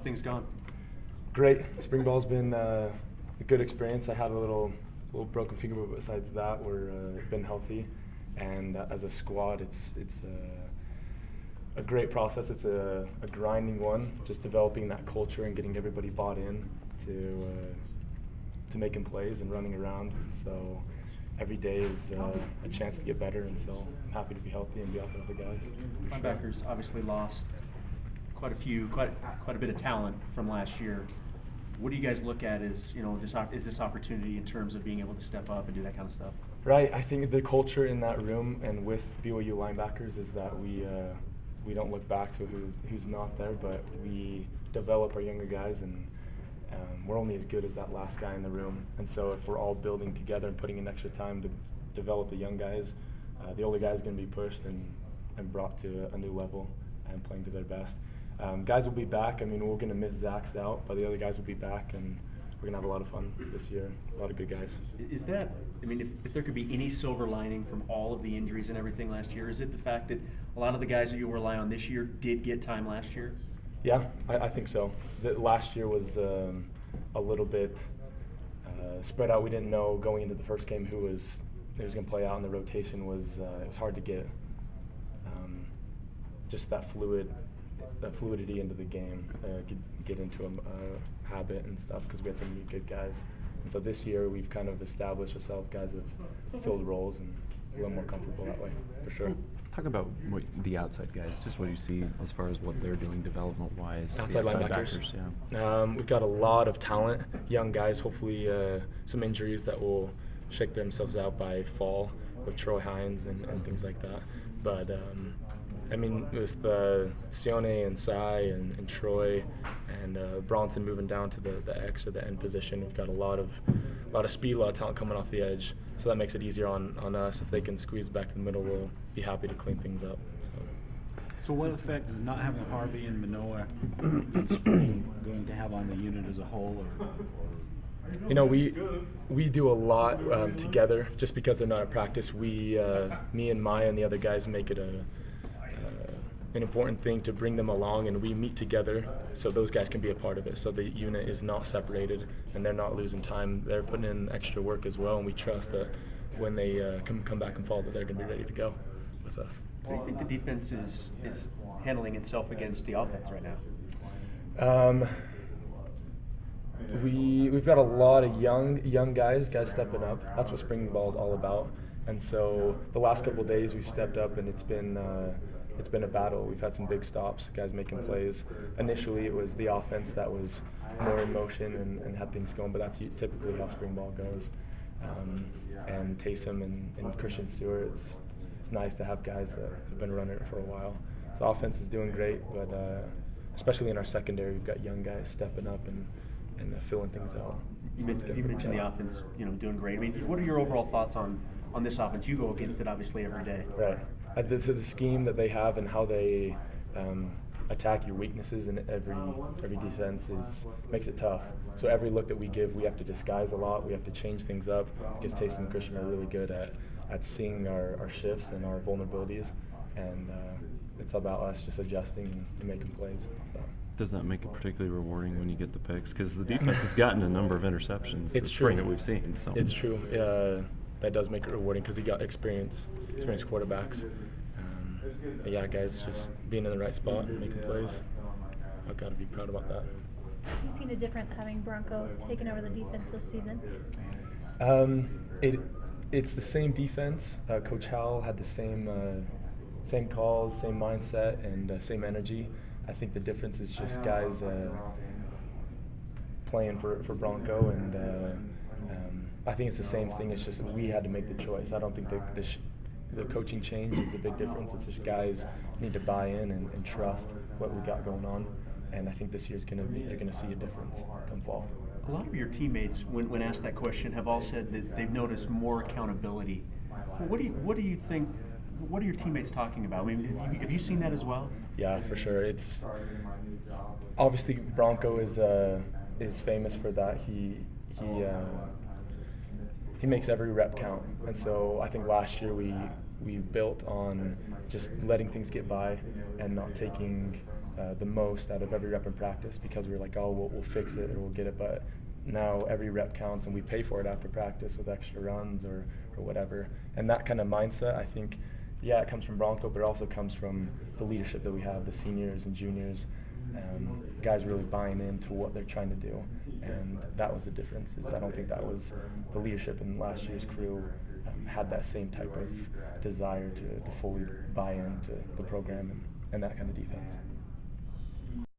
Things gone? Great. Spring ball's been a good experience. I had a little broken finger, but besides that, we're been healthy. And as a squad, it's a great process. It's a grinding one, just developing that culture and getting everybody bought in to making plays and running around. And so every day is a chance to get better, and so I'm happy to be healthy and be out there with the guys. Linebackers obviously lost quite a bit of talent from last year. What do you guys look at as, this opportunity in terms of being able to step up and do that kind of stuff? Right. I think the culture in that room and with BYU linebackers is that we don't look back to who's not there, but we develop our younger guys, and we're only as good as that last guy in the room. And so if we're all building together and putting in extra time to develop the young guys, the older guys are going to be pushed and brought to a new level and playing to their best. Guys will be back. I mean, we're going to miss Zach's out, but the other guys will be back, and we're going to have a lot of fun this year. A lot of good guys. Is that, I mean, if there could be any silver lining from all of the injuries and everything last year, is it the fact that a lot of the guys that you rely on this year did get time last year? Yeah, I think so. Last year was a little bit spread out. We didn't know going into the first game who was going to play out, and the rotation was it was hard to get just that fluidity into the game, get into a habit and stuff, because we had so many good guys. And so this year we've kind of established ourselves. Guys have filled roles and a little more comfortable that way, for sure. Talk about the outside guys, just what you see as far as what they're doing development-wise. Outside linebackers. Yeah. We've got a lot of talent, young guys, hopefully some injuries that will shake themselves out by fall with Troy Hines and things like that. But I mean, with Sione and Sai and Troy and Bronson moving down to the X or the end position, we've got a lot of speed, a lot of talent coming off the edge. So that makes it easier on us. If they can squeeze back to the middle, we'll be happy to clean things up. So what effect is not having Harvey and Manoa in spring going to have on the unit as a whole? You know, we do a lot together. Just because they're not at practice, me and Maya and the other guys make it an important thing to bring them along, and we meet together so those guys can be a part of it, so the unit is not separated and they're not losing time. They're putting in extra work as well, and we trust that when they come back and fall, that they're going to be ready to go with us. How do you think the defense is handling itself against the offense right now? We've got a lot of young guys stepping up. That's what spring ball is all about. And so the last couple of days we've stepped up, and it's been a battle. We've had some big stops, guys making plays. Initially it was the offense that was more in motion and had things going, but that's typically how spring ball goes. And Taysom and Christian Stewart, it's nice to have guys that have been running it for a while. So offense is doing great, but especially in our secondary, we've got young guys stepping up and filling things out. You mentioned the offense, doing great. I mean, what are your overall thoughts on this offense? You go against it obviously every day. Right. The scheme that they have and how they attack your weaknesses in every defense makes it tough. So every look that we give, we have to disguise a lot. We have to change things up, because Taysom and Christian are really good at seeing our shifts and our vulnerabilities, and it's about us just adjusting and making plays. So. Does that make it particularly rewarding when you get the picks? Because the defense has gotten a number of interceptions this spring that we've seen. So. It's true. That does make it rewarding, because you got experienced quarterbacks. Yeah, guys, just being in the right spot and making plays. I've got to be proud about that. Have you seen a difference having Bronco taken over the defense this season? It's the same defense. Coach Howell had the same calls, same mindset, and same energy. I think the difference is just guys playing for Bronco, and I think it's the same thing. It's just we had to make the choice. I don't think the coaching change is the big difference. It's just guys need to buy in and trust what we got going on. And I think this year's you're going to see a difference come fall. A lot of your teammates, when asked that question, have all said that they've noticed more accountability. What do you think? What are your teammates talking about? I mean, have you seen that as well? Yeah, for sure. It's obviously Bronco is famous for that. He makes every rep count, and so I think last year we built on just letting things get by and not taking the most out of every rep in practice because we were like, oh, we'll fix it or we'll get it. But now every rep counts and we pay for it after practice with extra runs or whatever. And that kind of mindset, I think, yeah, it comes from Bronco, but it also comes from the leadership that we have, the seniors and juniors, guys really buying into what they're trying to do. And that was the difference. Is I don't think that was the leadership in last year's crew had that same type of desire to fully buy into the program and that kind of defense.